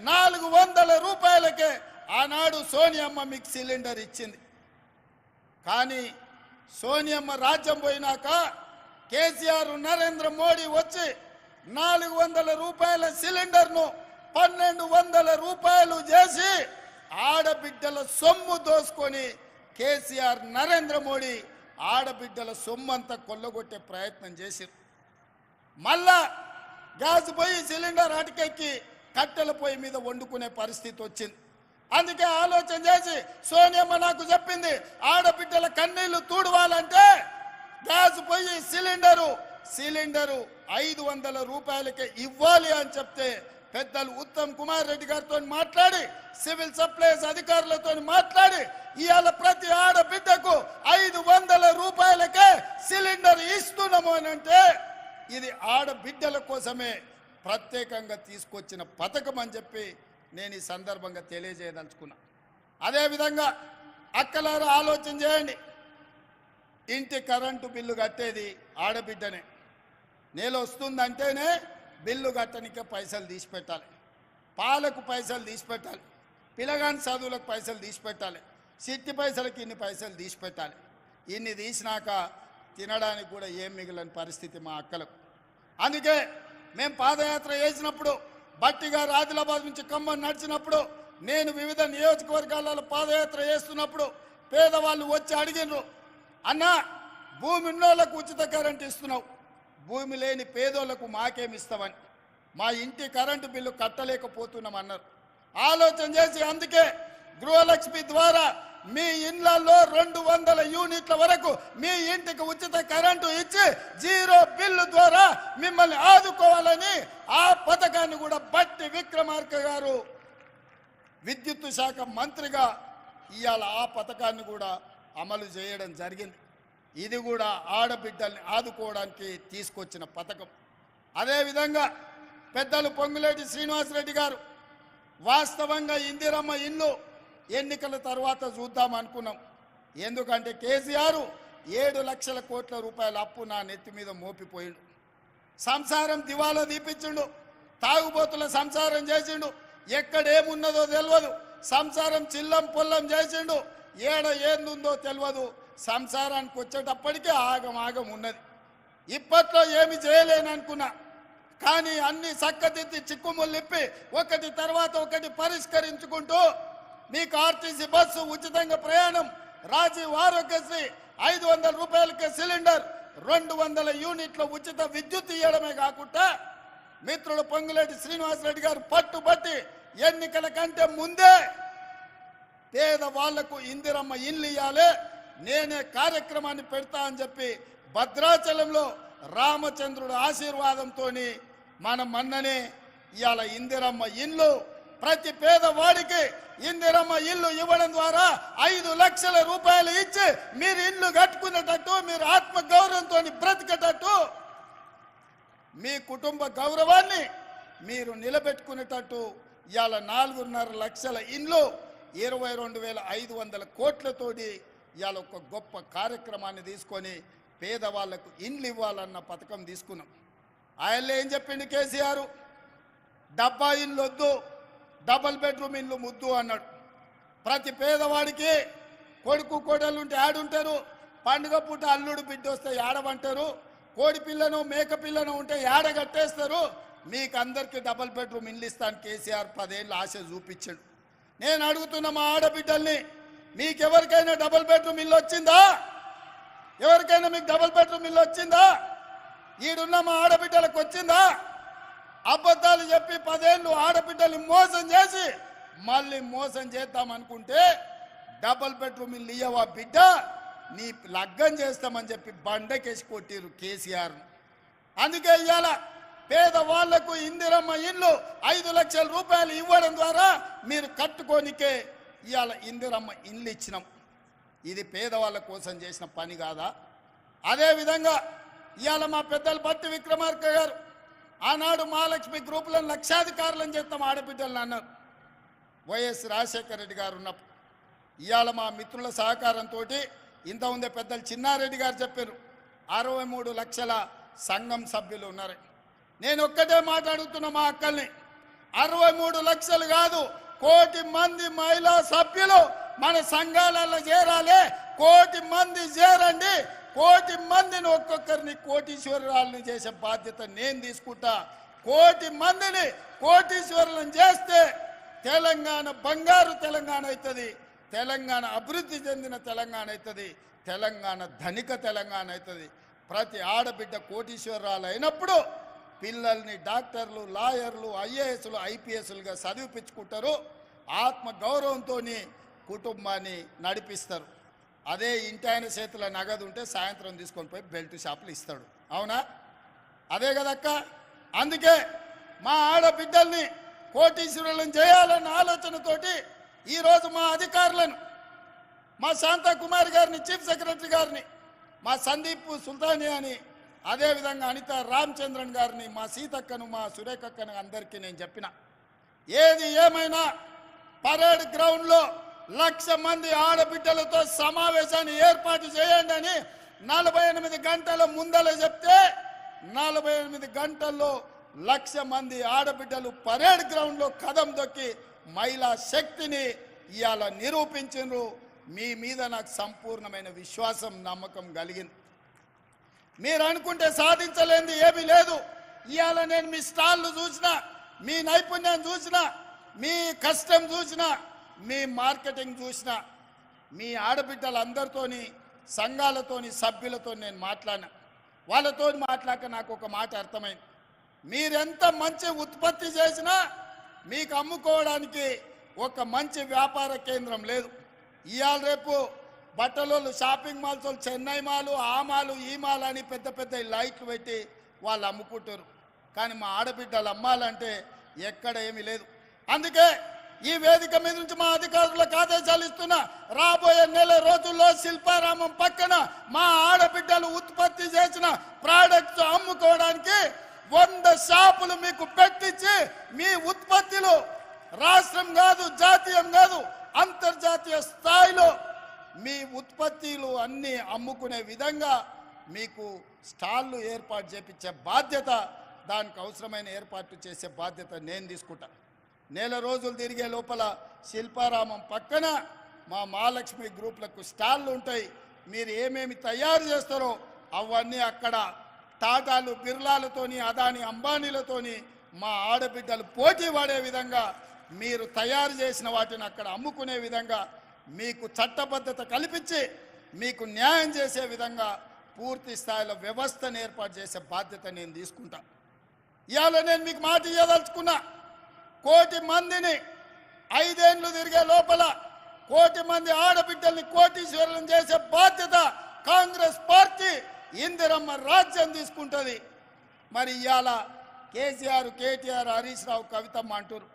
400 రూపాయలకే ఆనాడు సోనియమ్మ మీకు సిలిండర్ ఇచ్చింది. కానీ సోనియమ్మ రాజ్యం పోయినాక కేసీఆర్ నరేంద్ర మోడీ వచ్చి 400 రూపాయల సిలిండర్ను 1200 రూపాయలు చేసి ఆడబిడ్డల సొమ్ము దోసుకొని కేసీఆర్ నరేంద్ర మోడీ ఆడబిడ్డల సొమ్మంతా కొల్లగొట్టే ప్రయత్నం చేశారు. మళ్ళా గ్యాస్ పొయ్యి సిలిండర్ అటకెక్కి కట్టెల పొయ్యి మీద వండుకునే పరిస్థితి వచ్చింది. అందుకే ఆలోచన చేసి సోనియమ్మ నాకు చెప్పింది, ఆడబిడ్డల కన్నీళ్లు తూడవాలంటే గ్యాస్ పొయ్యి సిలిండరు 500 రూపాయలకే ఇవ్వాలి అని చెప్తే పెద్దలు ఉత్తమ్ కుమార్ రెడ్డి గారితో మాట్లాడి సివిల్ సప్లైస్ అధికారులతో మాట్లాడి ఇవాళ ప్రతి ఆడబిడ్డకు 500 రూపాయలకే సిలిండర్ ఇస్తున్నాము అని అంటే ఇది ఆడబిడ్డల కోసమే ప్రత్యేకంగా తీసుకొచ్చిన పథకం అని చెప్పి నేను ఈ సందర్భంగా తెలియజేయదలుచుకున్నా. అదేవిధంగా అక్కలారా ఆలోచన చేయండి, ఇంటి కరెంటు బిల్లు కట్టేది ఆడబిడ్డనే. నెల వస్తుందంటేనే బిల్లు కట్టనికే పైసలు తీసి పెట్టాలి, పాలకు పైసలు తీసి పెట్టాలి, పిల్లగాని చదువులకు పైసలు తీసి పెట్టాలి, సిట్టి పైసలకి ఇన్ని పైసలు తీసి పెట్టాలి. ఇన్ని తీసినాక తినడానికి కూడా ఏం మిగిలిన పరిస్థితి మా అక్కలకు. అందుకే మేము పాదయాత్ర చేసినప్పుడు బట్టి గారు ఆదిలాబాద్ నుంచి ఖమ్మం నడిచినప్పుడు నేను వివిధ నియోజకవర్గాలలో పాదయాత్ర చేస్తున్నప్పుడు పేదవాళ్ళు వచ్చి అడిగినరు, అన్నా భూమి ఉన్నోళ్ళకు ఉచిత కరెంట్ ఇస్తున్నావు, భూమి లేని పేదోళ్లకు మాకేమిస్తామని, మా ఇంటి కరెంటు బిల్లు కట్టలేకపోతున్నాం అన్నారు. ఆలోచన చేసి అందుకే గృహలక్ష్మి ద్వారా మీ ఇళ్లలో 200 యూనిట్ల వరకు మీ ఇంటికి ఉచిత కరెంటు ఇచ్చి 0 బిల్లు ద్వారా మిమ్మల్ని ఆదుకోవాలని ఆ పథకాన్ని కూడా బట్టి విక్రమార్క గారు విద్యుత్ శాఖ మంత్రిగా ఇవాళ ఆ పథకాన్ని కూడా అమలు చేయడం జరిగింది. ఇది కూడా ఆడబిడ్డల్ని ఆదుకోవడానికి తీసుకొచ్చిన పథకం. అదేవిధంగా పెద్దలు పొంగులేటి శ్రీనివాసరెడ్డి గారు వాస్తవంగా ఇందిరమ్మ ఇల్లు ఎన్నికల తర్వాత చూద్దాం అనుకున్నాం. ఎందుకంటే కేసీఆర్ 7 లక్షల కోట్ల రూపాయల అప్పు నా నెత్తి మీద మోపిపోయిండు, సంసారం దివాలా తీపించిండు, తాగుబోతుల సంసారం చేసిండు, ఎక్కడేమున్నదో తెలియదు, సంసారం చిల్లం పొల్లం చేసిండు, ఏందుందో తెలియదు, సంసారానికి వచ్చేటప్పటికే ఆగం ఉన్నది. ఇప్పట్లో ఏమి చేయలేననుకున్నా, కానీ అన్ని చక్కదిద్ది చిక్కుముళ్ళిప్పి ఒకటి తర్వాత ఒకటి పరిష్కరించుకుంటూ మీకు ఆర్టీసీ బస్సు ఉచితంగా ప్రయాణం, రాజీవ్ ఆరోగ్యశ్రీ 500 రూపాయలకే సిలిండర్, 200 యూనిట్ల ఉచిత విద్యుత్ ఇవ్వడమే కాకుండా మిత్రుడు పొంగులేటి శ్రీనివాసరెడ్డి గారు పట్టుబట్టి ఎన్నికల కంటే ముందే పేదవాళ్లకు ఇందిరమ్మ ఇల్లు ఇవ్వాలి, నేనే కార్యక్రమాన్ని పెడతా అని చెప్పి భద్రాచలంలో రామచంద్రుడు ఆశీర్వాదంతో మన మన్ననే ఇవాళ ఇందిరమ్మ ఇల్లు ప్రతి పేదవాడికి ఇందిరమ్మ ఇల్లు ఇవ్వడం ద్వారా 5 లక్షల రూపాయలు ఇచ్చి మీరు ఇల్లు కట్టుకునేటట్టు, మీరు ఆత్మ గౌరవంతో బ్రతికేటట్టు, మీ కుటుంబ గౌరవాన్ని మీరు నిలబెట్టుకునేటట్టు ఇవాళ 4.5 లక్షల ఇల్లు 22,500 కోట్లతోటి ఇవాళ ఒక గొప్ప కార్యక్రమాన్ని తీసుకొని పేదవాళ్లకు ఇండ్లు ఇవ్వాలన్న పథకం తీసుకున్నాం. ఆయనలో ఏం చెప్పిండు కేసీఆర్, డబ్బా ఇల్లు వద్దు, డబల్ బెడ్రూమ్ ఇల్లు ముద్దు అన్నాడు. ప్రతి పేదవాడికి కొడుకు కోడలు ఉంటే ఆడుంటారు, పండుగ పూట అల్లుడు బిడ్డ వస్తే ఏడవంటారు, కోడి పిల్లను మేక పిల్లను ఉంటే ఏడగట్టేస్తారు, మీకు అందరికీ డబల్ బెడ్రూమ్ ఇల్లు ఇస్తాను కేసీఆర్ 10 ఏళ్ళు ఆశ చూపించాడు. నేను అడుగుతున్న మా ఆడబిడ్డల్ని, మీకెవరికైనా డబల్ బెడ్రూమ్ ఇల్లు వచ్చిందా? ఎవరికైనా మీకు డబల్ బెడ్రూమ్ ఇల్లు వచ్చిందా? ఈడున్న మా ఆడబిడ్డలకు వచ్చిందా? అబద్ధాలు చెప్పి 10 ఏళ్ళు ఆడబిడ్డల్ని మోసం చేసి మళ్ళీ మోసం చేద్దామనుకుంటే డబల్ బెడ్రూమ్ ఇల్లు ఇయ్యవా బిడ్డ, నీ లగ్గం చేస్తామని చెప్పి బండకేసి కొట్టిరు కేసీఆర్. అందుకే ఇవాళ పేదవాళ్లకు ఇందిరమ్మ ఇల్లు 5 లక్షల రూపాయలు ఇవ్వడం ద్వారా మీరు కట్టుకోనికే ఇవాళ ఇందిరమ్మ ఇల్లు ఇచ్చినాం. ఇది పేదవాళ్ళ కోసం చేసిన పని కాదా? అదేవిధంగా ఇవాళ మా పెద్దలు బట్టి విక్రమార్క గారు ఆనాడు మహాలక్ష్మి గ్రూపులను లక్షాధికారులను చేస్తాం ఆడబిడ్డలను అన్నారు. వైఎస్ రాజశేఖర రెడ్డి గారు ఉన్నప్పుడు ఇవాళ మా మిత్రుల సహకారంతో ఇంత ఉందే పెద్దలు చిన్నారెడ్డి గారు చెప్పారు 63 లక్షల సంఘం సభ్యులు ఉన్నారు. నేను ఒక్కటే మాట్లాడుతున్నా మా అక్కల్ని, 63 లక్షలు కాదు, 1 కోటి మంది మహిళా సభ్యులు మన సంఘాలలో చేరాలి. 1 కోటి మంది చేరండి. 1 కోటి మందిని ఒక్కొక్కరిని కోటీశ్వరులను చేసే బాధ్యత నేను తీసుకుంటా. 1 కోటి మందిని కోటీశ్వరులను చేస్తే తెలంగాణ బంగారు తెలంగాణ అవుతుంది. తెలంగాణ అభివృద్ధి చెందిన తెలంగాణ అవుతుంది. తెలంగాణ ధనిక తెలంగాణ అవుతుంది. ప్రతి ఆడబిడ్డ కోటీశ్వరాలు అయినప్పుడు పిల్లల్ని డాక్టర్లు, లాయర్లు, ఐఏఎస్లు, ఐపీఎస్లుగా చదివిపించుకుంటారు. ఆత్మ గౌరవంతో కుటుంబాన్ని నడిపిస్తారు. అదే ఇంటి ఆయన చేతిలో నగదు ఉంటే సాయంత్రం తీసుకొని పోయి బెల్ట్ షాపులు ఇస్తాడు. అవునా? అదే కదక్క. అందుకే మా ఆడబిడ్డల్ని కోటీశ్వరులను చేయాలన్న ఆలోచనతోటి ఈరోజు మా అధికారులను, మా శాంతాకుమారి గారిని, చీఫ్ సెక్రటరీ గారిని, మా సందీప్ సుల్తానియాని, అదేవిధంగా అనిత రామచంద్రన్ గారిని, మా సీతక్కను, మా సురేఖక్కను అందరికీ నేను చెప్పిన, ఏది ఏమైనా పరేడ్ గ్రౌండ్లో 1,00,000 మంది ఆడబిడ్డలతో సమావేశాన్ని ఏర్పాటు చేయండి అని 48 గంటల ముందల చెప్తే 48 గంటల్లో 1,00,000 మంది ఆడబిడ్డలు పరేడ్ గ్రౌండ్లో కదం దొక్కి మహిళా శక్తిని ఇవాళ నిరూపించారు. మీ మీద నాకు సంపూర్ణమైన విశ్వాసం, నమ్మకం కలిగింది. మీరు అనుకుంటే సాధించలేనిది ఏమీ లేదు. ఇవాళ నేను మీ స్టాళ్ళు చూసినా, మీ నైపుణ్యం చూసినా, మీ కష్టం చూసినా, మీ మార్కెటింగ్ చూసినా, మీ ఆడబిడ్డలందరితోని, సంఘాలతోని, సభ్యులతో నేను మాట్లాడినా. వాళ్ళతో మాట్లాడక నాకు ఒక మాట అర్థమైంది. మీరెంత మంచి ఉత్పత్తి చేసినా మీకు అమ్ముకోవడానికి ఒక మంచి వ్యాపార కేంద్రం లేదు. ఇవాళ రేపు బట్టలు, షాపింగ్ మాల్స్, చెన్నై మాలు, ఆ మాలు, ఈ మాల్ అని పెద్ద పెద్ద లైట్లు పెట్టి వాళ్ళు అమ్ముకుంటారు. కానీ మా ఆడబిడ్డలు అమ్మాలంటే ఎక్కడ ఏమీ లేదు. అందుకే ఈ వేదిక మీద నుంచి మా అధికారులకు ఆదేశాలు ఇస్తున్నా, రాబోయే నెల రోజుల్లో శిల్పారామం పక్కన మా ఆడబిడ్డలు ఉత్పత్తి చేసిన ప్రోడక్ట్స్ అమ్ముకోవడానికి 100 షాపులు మీకు పెట్టించి మీ ఉత్పత్తులు రాష్ట్రం కాదు, జాతీయం కాదు, అంతర్జాతీయ స్థాయిలో మీ ఉత్పత్తులు అన్నీ అమ్ముకునే విధంగా మీకు స్టాళ్ళు ఏర్పాటు చేపించే బాధ్యత, దానికి అవసరమైన ఏర్పాట్లు చేసే బాధ్యత నేను తీసుకుంటా. నెల రోజులు తిరిగే లోపల శిల్పారామం పక్కన మా మహాలక్ష్మి గ్రూప్లకు స్టాళ్ళు ఉంటాయి. మీరు ఏమేమి తయారు చేస్తారో అవన్నీ అక్కడ టాటాలు, బిర్లాలతోని, అదాని, అంబానీలతోని మా ఆడబిడ్డలు పోటీ పడే విధంగా మీరు తయారు చేసిన వాటిని అక్కడ అమ్ముకునే విధంగా మీకు చట్టబద్ధత కల్పించి మీకు న్యాయం చేసే విధంగా పూర్తి స్థాయిలో వ్యవస్థను ఏర్పాటు చేసే బాధ్యత నేను తీసుకుంటా. ఇవాళ నేను మీకు మాట ఇవ్వదలుచుకున్నా, 1 కోటి మందిని 5 ఏళ్ళు తిరిగే లోపల 1 కోటి మంది ఆడబిడ్డల్ని కోటీశ్వరులను చేసే బాధ్యత కాంగ్రెస్ పార్టీ ఇందిరమ్మ రాజ్యం తీసుకుంటుంది. మరి ఇవాళ కేసీఆర్, కేటీఆర్, హరీష్ రావు, కవితమ్మ అంటారు.